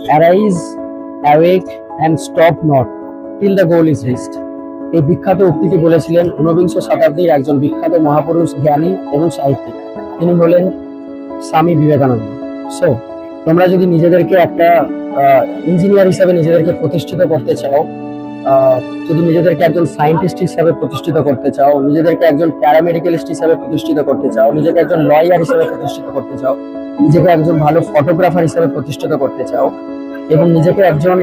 Arise, awake and stop not till the goal is reached. এই বিখ্যাত উক্তিটি বলেছিলেন ঊনবিংশ শতাব্দীর একজন বিখ্যাত মহাপুরুষ, জ্ঞানী এবং সাহিত্যিক। তিনি হলেন স্বামী বিবেকানন্দ। সো তোমরা যদি নিজেদেরকে একটা ইঞ্জিনিয়ার হিসাবে নিজেদেরকে প্রতিষ্ঠিত করতে চাও, যদি নিজেদেরকে একজন সায়েন্টিস্ট হিসাবে প্রতিষ্ঠিত করতে চাও, নিজেদেরকে একজন প্যারামেডিক্যালিস্ট হিসাবে প্রতিষ্ঠিত করতে চাও, নিজেকে একজন লয়ার হিসেবে প্রতিষ্ঠিত করতে চাও, নিজেকে একজন ভালো ফটোগ্রাফার হিসেবে প্রতিষ্ঠিত করতে চাও, এবং নিজেকে একজন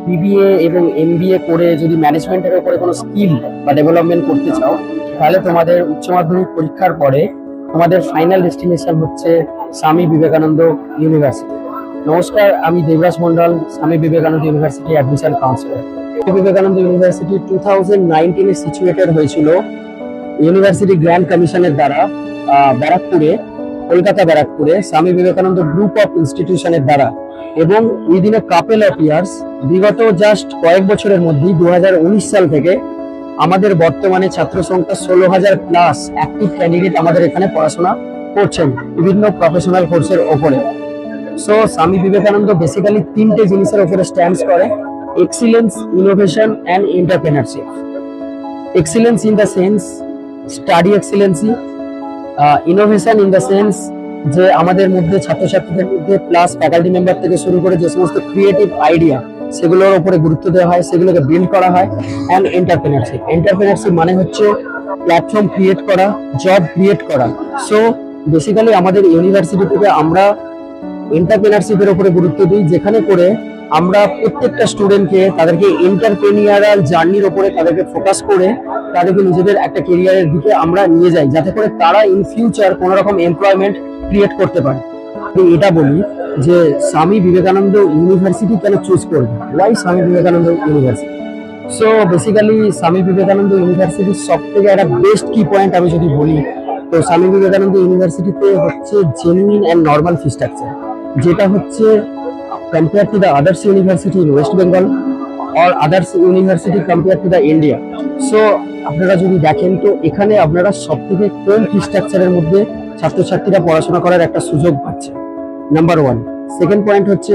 বিবিএ এবং এমবিএ করে যদি ম্যানেজমেন্টের উপরে কোনো স্কিল বা ডেভেলপমেন্ট করতে চাও, তাহলে তোমাদের উচ্চ মাধ্যমিক পরীক্ষার পরে তোমাদের ফাইনাল ডেস্টিনেশন হচ্ছে স্বামী বিবেকানন্দ ইউনিভার্সিটি। নমস্কার, আমি Debraj Mondal, Swami Vivekananda university admission counsellor. Vivekananda university 2019-এ সিচুয়েটেড হয়েছিল ইউনিভার্সিটি গ্র্যান্ড কমিশনের দ্বারা ব্যারাকপুরে, কলকাতা ব্যারাকপুরে স্বামী বিবেকানন্দ গ্রুপ অফ ইনস্টিটিউশনের দ্বারা, এবং within a couple of years, বিগত জাস্ট কয়েক বছরের মধ্যেই 2019 সাল থেকে আমাদের বর্তমানে ছাত্র সংখ্যা 16,000 প্লাস অ্যাক্টিভ ক্যান্ডিডেট আমাদের এখানে পড়াশোনা করছেন বিভিন্ন প্রফেশনাল কোর্সের ওপরে। সো স্বামী বিবেকানন্দ বেসিক্যালি তিনটে জিনিসের উপরে স্ট্যান্ডস করে: excellence, innovation and entrepreneurship. Excellence in the sense study excellency, innovation in the sense যে আমাদের মধ্যে ছাত্রছাত্রীদের মধ্যে প্লাস ফ্যাকাল্টি মেম্বার থেকে শুরু করে যে সমস্ত ক্রিয়েটিভ আইডিয়া সেগুলোর উপরে গুরুত্ব দেওয়া হয়, সেগুলোকে বিল্ড করা হয়। অ্যান্ড এন্টারপ্রেনারশিপ, এন্টারপ্রেনারশিপ মানে হচ্ছে প্ল্যাটফর্ম ক্রিয়েট করা, জব ক্রিয়েট করা। সো বেসিক্যালি আমাদের ইউনিভার্সিটি থেকে আমরা এন্টারপ্রেনারশিপের উপরে গুরুত্ব দিই, যেখানে করে আমরা প্রত্যেকটা স্টুডেন্টকে তাদেরকে এন্টারপ্রেনিয়ারাল জার্নির উপরে তাদেরকে ফোকাস করে তাদেরকে নিজেদের একটা কেরিয়ারের দিকে আমরা নিয়ে যাই, যাতে করে তারা ইন ফিউচার কোনো রকম এমপ্লয়মেন্ট ক্রিয়েট করতে পারে। আমি এটা বলি যে স্বামী বিবেকানন্দ ইউনিভার্সিটি কেন চুজ করবে, ওয়াই স্বামী Vivekananda university. So basically Swami Vivekananda ইউনিভার্সিটির সব থেকে একটা বেস্ট কি পয়েন্ট আমি যদি বলি, তো স্বামী বিবেকানন্দ ইউনিভার্সিটিতে হচ্ছে genuine and normal fee structure, যেটা হচ্ছে compared to the others university in West Bengal or others university compared to the India. So আপনারা যদি দেখেন তো এখানে আপনারা সব থেকে কম ফি স্ট্রাকচারের মধ্যে ছাত্রছাত্রীরা পড়াশোনা করার একটা সুযোগ পাচ্ছে, নাম্বার ওয়ান। সেকেন্ড পয়েন্ট হচ্ছে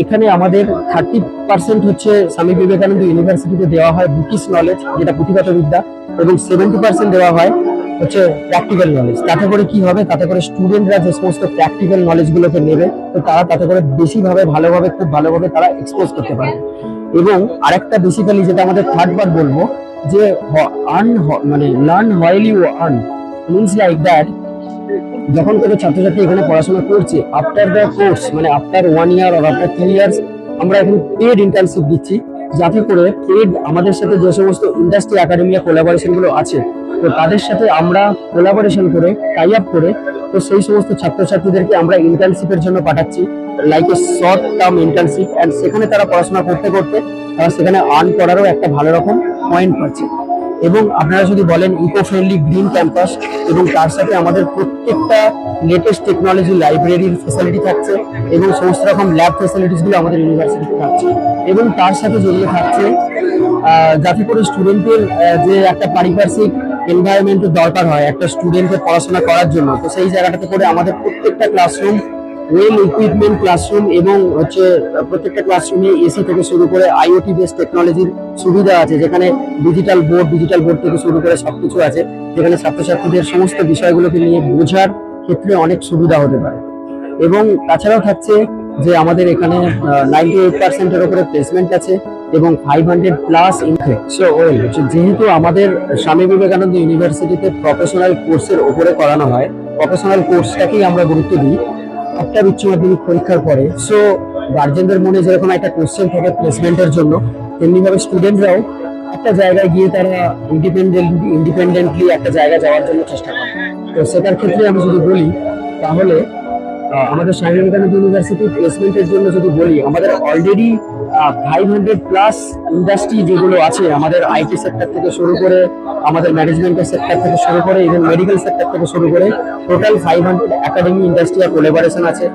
এখানে আমাদের 30% হচ্ছে স্বামী বিবেকানন্দ ইউনিভার্সিটিতে দেওয়া হয় বুকিশ নলেজ, যেটা পুঁথিগত বিদ্যা, এবং 70% দেওয়া হয় হচ্ছে প্র্যাকটিক্যাল নলেজ। তাতে করে কি হবে, তাতে করে স্টুডেন্টরা যে সমস্ত প্র্যাকটিক্যাল নলেজগুলোকে নেবে, তো তারা তাতে করে বেশিভাবে ভালোভাবে খুব ভালোভাবে তারা এক্সপোজ করতে পারবে। এবং আরেকটা বেসিক্যালি যেটা আমাদের থার্ড বার বলবো, যে মানে learn while you earn means like that, যখন কোনো ছাত্রছাত্রী এখানে পড়াশোনা করছে, আফটার দ্য কোর্স মানে আফটার 1 ইয়ার আর আফটার 3 ইয়ার্স আমরা এখানে পেড ইন্টার্নশিপ দিচ্ছি, যাতে করে পেড আমাদের সাথে যে সমস্ত ইন্ডাস্ট্রি একাডেমিয়া কোলাবোরেশন গুলো আছে, তো তাদের সাথে আমরা কোলাবোরেশন করে টাই আপ করে তো সেই সমস্ত ছাত্রছাত্রীদেরকে আমরা ইন্টার্নশিপের জন্য পাঠাচ্ছি, like a short term internship. And সেখানে তারা পড়াশোনা করতে করতে তারা সেখানে আর্ন করারও একটা ভালো রকম পয়েন্ট পাচ্ছে। এবং আপনারা যদি বলেন ইকো ফ্রেন্ডলি গ্রিন ক্যাম্পাস, এবং তার সাথে আমাদের প্রত্যেকটা লেটেস্ট টেকনোলজি লাইব্রেরির ফ্যাসিলিটি থাকছে, এবং সমস্ত রকম ল্যাব ফ্যাসিলিটিসগুলো আমাদের ইউনিভার্সিটিতে থাকছে, এবং তার সাথে জড়িয়ে থাকছে যাতে করে স্টুডেন্টের যে একটা পারিপার্শ্বিক এনভায়রনমেন্টের দরকার হয় একটা স্টুডেন্টের পড়াশোনা করার জন্য, তো সেই জায়গাটাতে করে আমাদের প্রত্যেকটা ক্লাসরুম ওয়েল ইকুইপমেন্ট ক্লাসরুম, এবং হচ্ছে প্রত্যেকটা ক্লাসরুমে এসি থেকে শুরু করে আইওটি বেসড টেকনোলজির সুবিধা আছে, যেখানে ডিজিটাল বোর্ড থেকে শুরু করে সবকিছু আছে, যেখানে ছাত্রছাত্রীদের সমস্ত বিষয়গুলোকে নিয়ে বোঝার ক্ষেত্রে অনেক সুবিধা হতে পারে। এবং তাছাড়াও থাকছে যে আমাদের এখানে 98%-এর উপরে প্লেসমেন্ট আছে, এবং 500 প্লাস ইনটেক। সো যেহেতু আমাদের স্বামী বিবেকানন্দ ইউনিভার্সিটিতে প্রফেশনাল কোর্সের উপরে করানো হয়, প্রফেশনাল কোর্সটাকেই আমরা গুরুত্ব দিই আপনার উচ্চ মাধ্যমিক পরীক্ষার পরে। সো গার্জেনদের মনে যেরকম একটা কোশ্চেন থাকে প্লেসমেন্টের জন্য, তেমনিভাবে স্টুডেন্টরাও একটা জায়গায় গিয়ে তারা ইন্ডিপেন্ডেন্টলি একটা জায়গায় যাওয়ার জন্য চেষ্টা করে। তো সেটার ক্ষেত্রে আমি যদি বলি, তাহলে আমাদের স্বামী বিবেকানন্দ ইউনিভার্সিটি প্লেসমেন্টের জন্য যদি বলি, আমাদের অলরেডি 500 প্লাস ইন্ডাস্ট্রি যেগুলো আছে, আমাদের আইটি সেক্টর থেকে শুরু করে, আমাদের ম্যানেজমেন্টের সেক্টর থেকে শুরু করে, ইভেন মেডিকেল সেক্টর থেকে শুরু করে টোটাল 500 একাডেমি ইন্ডাস্ট্রি আর কোলাবোরেশন আছে,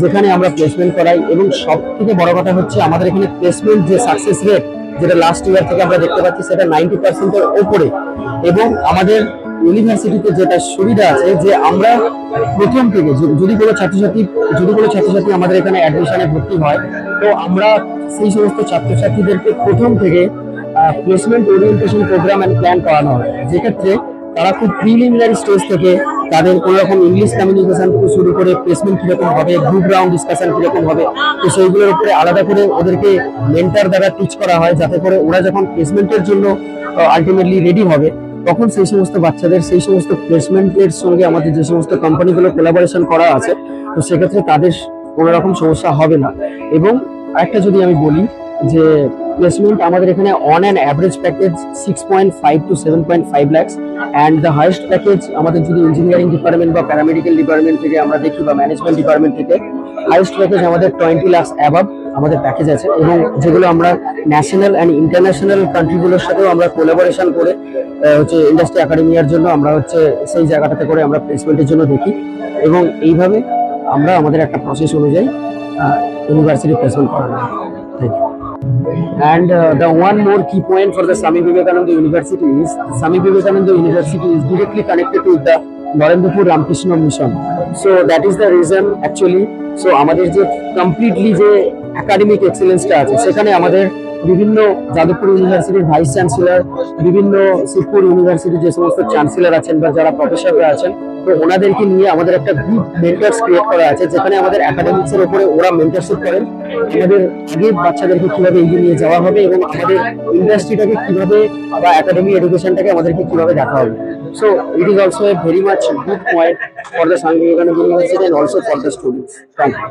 যেখানে আমরা প্লেসমেন্ট করাই। এবং সব থেকে বড় কথা হচ্ছে আমাদের এখানে প্লেসমেন্ট যে সাকসেস রেট, যেটা লাস্ট ইয়ার থেকে আমরা দেখতে পাচ্ছি, সেটা 90%-এর ওপরে। এবং আমাদের ইউনিভার্সিটিতে যেটা সুবিধা আছে যে আমরা প্রথম থেকে যদি কোনো ছাত্রছাত্রী আমাদের এখানে অ্যাডমিশনে ভর্তি হয়, তো আমরা সেই সমস্ত ছাত্রছাত্রীদেরকে প্রথম থেকে placement orientation programme and plan করানো হয়, যেক্ষেত্রে তারা খুব প্রিলিমিনারি স্টেজ থেকে তাদের কোনো রকম ইংলিশ কমিউনিকেশন থেকে শুরু করে প্লেসমেন্ট কিরকম হবে, গ্রুপ রাউন্ড ডিসকাশন কিরকম হবে, তো সেইগুলোর উপরে আলাদা করে ওদেরকে মেন্টার দ্বারা টিচ করা হয়, যাতে করে ওরা যখন প্লেসমেন্টের জন্য আলটিমেটলি রেডি হবে, তখন সেই সমস্ত বাচ্চাদের সেই সমস্ত প্লেসমেন্টের সঙ্গে আমাদের যে সমস্ত কোম্পানিগুলো কোলাবোরেশন করা আছে, তো সেক্ষেত্রে তাদের কোনো রকম সমস্যা হবে না। এবং আরেকটা যদি আমি বলি যে প্লেসমেন্ট আমাদের এখানে on an average package 6.5 to 7.5 lakhs, and the highest package আমাদের যদি ইঞ্জিনিয়ারিং ডিপার্টমেন্ট বা প্যারামেডিক্যাল ডিপার্টমেন্ট থেকে আমরা দেখি বা ম্যানেজমেন্ট ডিপার্টমেন্ট থেকে, হাইয়েস্ট প্যাকেজ আমাদের 20 lakhs অ্যাবাভ আমাদের প্যাকেজ আছে। এবং যেগুলো আমরা ন্যাশনাল অ্যান্ড ইন্টারন্যাশনাল কান্ট্রিগুলোর সাথেও আমরা কোলাবোরেশন করে হচ্ছে ইন্ডাস্ট্রি একাডেমিয়ার জন্য আমরা হচ্ছে সেই জায়গাটাতে করে আমরা প্লেসমেন্টের জন্য দেখি। এবং এইভাবে আমরা আমাদের একটা প্রসেস অনুযায়ী ইউনিভার্সিটি প্লেসমেন্ট করানো হয়। Thank you. And the one more key point for the Swami Vivekananda University is Swami Vivekananda University is directly connected to the Narendra Ramakrishna Mission. So that is the reason actually. So আমাদের যে completely যে academic এক্সেলেন্সটা আছে, সেখানে আমাদের বিভিন্ন যাদবপুর ইউনিভার্সিটির vice chancellor, বিভিন্ন শিবপুর ইউনিভার্সিটির যে সমস্ত চ্যান্সেলর আছেন বা যারা প্রফেসররা আছেন, তো ওনাদেরকে নিয়ে আমাদের একটা গ্রুপ মেন্টার্স ক্রিয়েট করা আছে, যেখানে আমাদের একাডেমিক্স এর উপরে ওরা মেন্টারশিপ করেন, আমাদের আগে বাচ্চাদেরকে কিভাবে এগিয়ে নিয়ে যাওয়া হবে এবং আমাদের ইন্ডাস্ট্রিটাকে কিভাবে বা একাডেমি এডুকেশনটাকে আমাদেরকে কিভাবে দেখা হবে। So it is also a very much good point for the Swami Vivekananda University and also for the students. Thank you.